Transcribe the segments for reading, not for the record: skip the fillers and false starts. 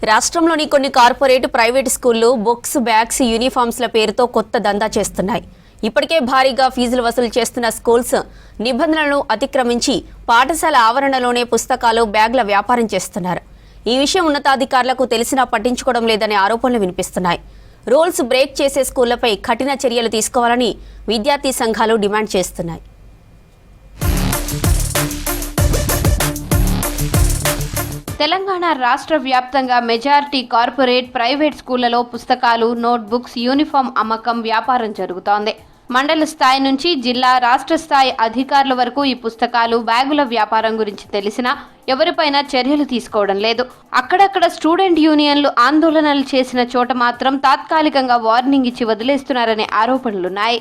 రాష్ట్రంలోని కొన్ని corporate private స్కూళ్లు books, bags, యూనిఫామ్స్ల పేరుతో కొత్త దందా చేస్తున్నాయి. ఇప్పటికే భారీగా ఫీజులు వసూలు చేస్తున్న స్కూల్స్ నిబంధనలను అతిక్రమించి పాఠశాల ఆవరణలోనే పుస్తకాలు, బ్యాగ్ల వ్యాపారం చేస్తున్నారు. ఈ విషయం ఉన్నతాధికారులకు తెలిసినా పట్టించుకోవడం లేదనే ఆరోపణలు వినిపిస్తున్నాయి. రూల్స్ బ్రేక్ చేసే స్కూళ్లపై కఠిన చర్యలు తీసుకోవాలని విద్యార్థి సంఘాలు డిమాండ్ చేస్తున్నాయి. తెలంగాణ రాష్ట్ర వ్యాప్తంగా మెజారిటీ కార్పొరేట్ ప్రైవేట్ స్కూళ్లలో పుస్తకాలు, నోట్బుక్స్, యూనిఫామ్ అమ్మకం వ్యాపారం జరుగుతోంది. మండల స్థాయి నుంచి జిల్లా, రాష్ట్ర స్థాయి అధికారుల వరకు ఈ పుస్తకాలు, బ్యాగుల వ్యాపారం గురించి తెలిసినా ఎవరిపైనా చర్యలు తీసుకోవడం లేదు. అక్కడక్కడ స్టూడెంట్ యూనియన్లు ఆందోళనలు చేసిన చోట మాత్రం తాత్కాలికంగా వార్నింగ్ ఇచ్చి వదిలేస్తున్నారనే ఆరోపణలున్నాయి.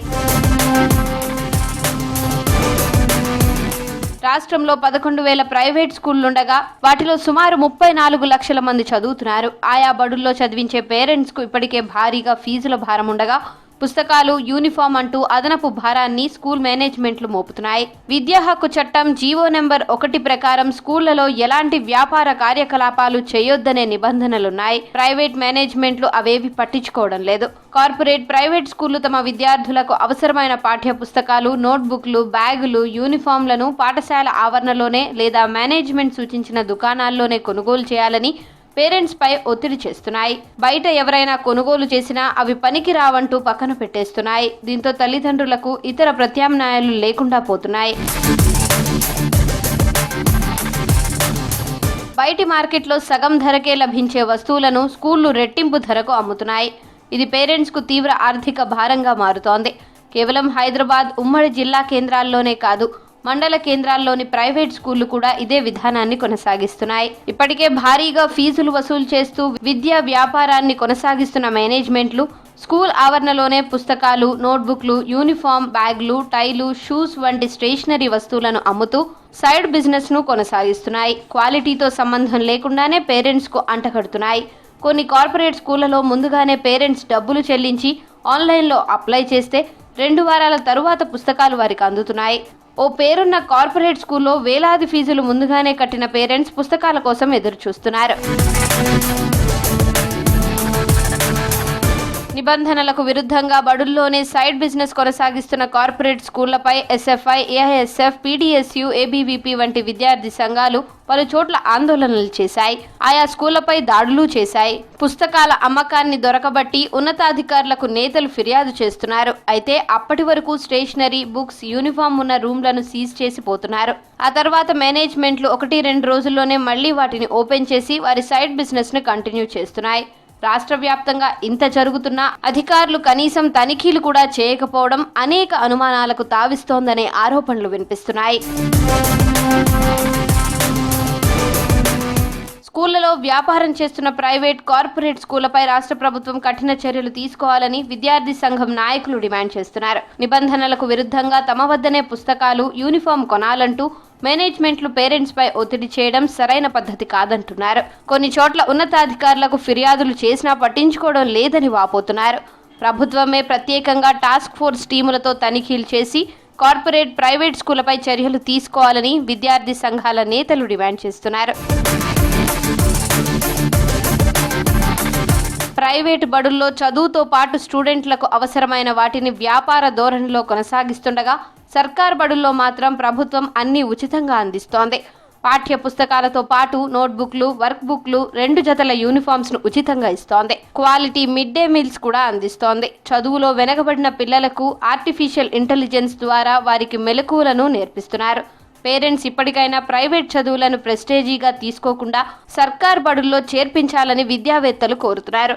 రాష్ట్రంలో 11,000 ప్రైవేట్ స్కూళ్లుండగా వాటిలో సుమారు 34 లక్షల మంది చదువుతున్నారు. ఆయా బడుల్లో చదివించే పేరెంట్స్ కు ఇప్పటికే భారీగా ఫీజుల భారం ఉండగా పుస్తకాలు, యూనిఫామ్ అంటూ అదనపు భారాన్ని స్కూల్ మేనేజ్మెంట్లు మోపుతున్నాయి. విద్యా హక్కు చట్టం జీవో నెంబర్ 1 ప్రకారం స్కూళ్లలో ఎలాంటి వ్యాపార కార్యకలాపాలు చేయొద్దనే నిబంధనలున్నాయి. ప్రైవేట్ మేనేజ్మెంట్లు అవేవి పట్టించుకోవడం లేదు. కార్పొరేట్ ప్రైవేట్ స్కూళ్లు తమ విద్యార్థులకు అవసరమైన పాఠ్య పుస్తకాలు, నోట్బుక్లు, బ్యాగులు, యూనిఫామ్లను పాఠశాల ఆవరణలోనే లేదా మేనేజ్మెంట్ సూచించిన దుకాణాల్లోనే కొనుగోలు చేయాలని పేరెంట్స్ పై ఒత్తిడి చేస్తున్నాయి. బయట ఎవరైనా కొనుగోలు చేసినా అవి పనికి రావంటూ పక్కన పెట్టేస్తున్నాయి. దీంతో తల్లిదండ్రులకు ఇతర ప్రత్యామ్నాయాలు లేకుండా పోతున్నాయి. బయటి మార్కెట్లో సగం ధరకే లభించే వస్తువులను స్కూళ్లు రెట్టింపు ధరకు అమ్ముతున్నాయి. ఇది పేరెంట్స్ కు తీవ్ర ఆర్థిక భారంగా మారుతోంది. కేవలం హైదరాబాద్ ఉమ్మడి జిల్లా కేంద్రాల్లోనే కాదు, మండల కేంద్రాల్లోని ప్రైవేట్ స్కూళ్లు కూడా ఇదే విధానాన్ని కొనసాగిస్తున్నాయి. ఇప్పటికే భారీగా ఫీజులు వసూలు చేస్తూ విద్యా వ్యాపారాన్ని కొనసాగిస్తున్న మేనేజ్మెంట్లు స్కూల్ ఆవరణలోనే పుస్తకాలు, నోట్బుక్లు, యూనిఫామ్, బ్యాగ్లు, టైలు, షూస్ వంటి స్టేషనరీ వస్తువులను అమ్ముతూ సైడ్ బిజినెస్ ను కొనసాగిస్తున్నాయి. క్వాలిటీతో సంబంధం లేకుండానే పేరెంట్స్ కు అంటగడుతున్నాయి. కొన్ని కార్పొరేట్ స్కూళ్లలో ముందుగానే పేరెంట్స్ డబ్బులు చెల్లించి ఆన్లైన్లో అప్లై చేస్తే 2 వారాల తరువాత పుస్తకాలు వారికి అందుతున్నాయి. ఓ పేరున్న కార్పొరేట్ స్కూల్లో వేలాది ఫీజులు ముందుగానే కట్టిన పేరెంట్స్ పుస్తకాల కోసం ఎదురు చూస్తున్నారు. నిబంధనలకు విరుద్ధంగా బడుల్లోనే సైడ్ బిజినెస్ కొనసాగిస్తున్న కార్పొరేట్ స్కూళ్లపై ఎస్ఎఫ్ఐ, ఏఐఎస్ఎఫ్, పీడీఎస్యు, ఏబీవీపీ వంటి విద్యార్థి సంఘాలు పలు చోట్ల ఆందోళనలు చేశాయి. ఆయా స్కూళ్లపై దాడులు చేశాయి. పుస్తకాల అమ్మకాన్ని దొరకబట్టి ఉన్నతాధికారులకు నేతలు ఫిర్యాదు చేస్తున్నారు. అయితే అప్పటి వరకు స్టేషనరీ, బుక్స్, యూనిఫామ్ ఉన్న రూమ్లను సీజ్ చేసి పోతున్నారు. ఆ తర్వాత మేనేజ్మెంట్లు 1-2 రోజుల్లోనే మళ్లీ వాటిని ఓపెన్ చేసి వారి సైడ్ బిజినెస్ ను కంటిన్యూ చేస్తున్నాయి. రాష్ట్ర వ్యాప్తంగా ఇంత జరుగుతున్నా అధికారులు కనీసం తనిఖీలు కూడా చేయకపోవడం అనేక అనుమానాలకు తావిస్తోందనే ఆరోపణలు వినిపిస్తున్నాయి. స్కూళ్లలో వ్యాపారం చేస్తున్న ప్రైవేట్, కార్పొరేట్ స్కూళ్లపై రాష్ట్ర ప్రభుత్వం కఠిన చర్యలు తీసుకోవాలని విద్యార్థి సంఘం నాయకులు డిమాండ్ చేస్తున్నారు. నిబంధనలకు విరుద్ధంగా తమ వద్దనే పుస్తకాలు, యూనిఫామ్ కొనాలంటూ మేనేజ్మెంట్లు పేరెంట్స్ పై ఒత్తిడి చేయడం సరైన పద్ధతి కాదంటున్నారు. కొన్ని చోట్ల ఉన్నతాధికారులకు ఫిర్యాదులు చేసినా పట్టించుకోవడం లేదని వాపోతున్నారు. ప్రభుత్వమే ప్రత్యేకంగా టాస్క్ ఫోర్స్ టీములతో తనిఖీలు చేసి కార్పొరేట్, ప్రైవేట్ స్కూళ్లపై చర్యలు తీసుకోవాలని విద్యార్థి సంఘాల నేతలు డిమాండ్ చేస్తున్నారు. ప్రైవేటు బడుల్లో చదువుతో పాటు స్టూడెంట్లకు అవసరమైన వాటిని వ్యాపార ధోరణిలో కొనసాగిస్తుండగా సర్కార్ బడుల్లో మాత్రం ప్రభుత్వం అన్ని ఉచితంగా అందిస్తోంది. పాఠ్య పుస్తకాలతో పాటు నోట్బుక్లు, వర్క్ బుక్లు, 2 జతల యూనిఫామ్స్ ను ఉచితంగా ఇస్తోంది. క్వాలిటీ మిడ్ డే మీల్స్ కూడా అందిస్తోంది. చదువులో వెనకబడిన పిల్లలకు ఆర్టిఫిషియల్ ఇంటెలిజెన్స్ ద్వారా వారికి మెలకువలను నేర్పిస్తున్నారు. పేరెంట్స్ ఇప్పటికైనా ప్రైవేట్ చదువులను ప్రెస్టేజీగా తీసుకోకుండా సర్కార్ బడుల్లో చేర్పించాలని విద్యావేత్తలు కోరుతున్నారు.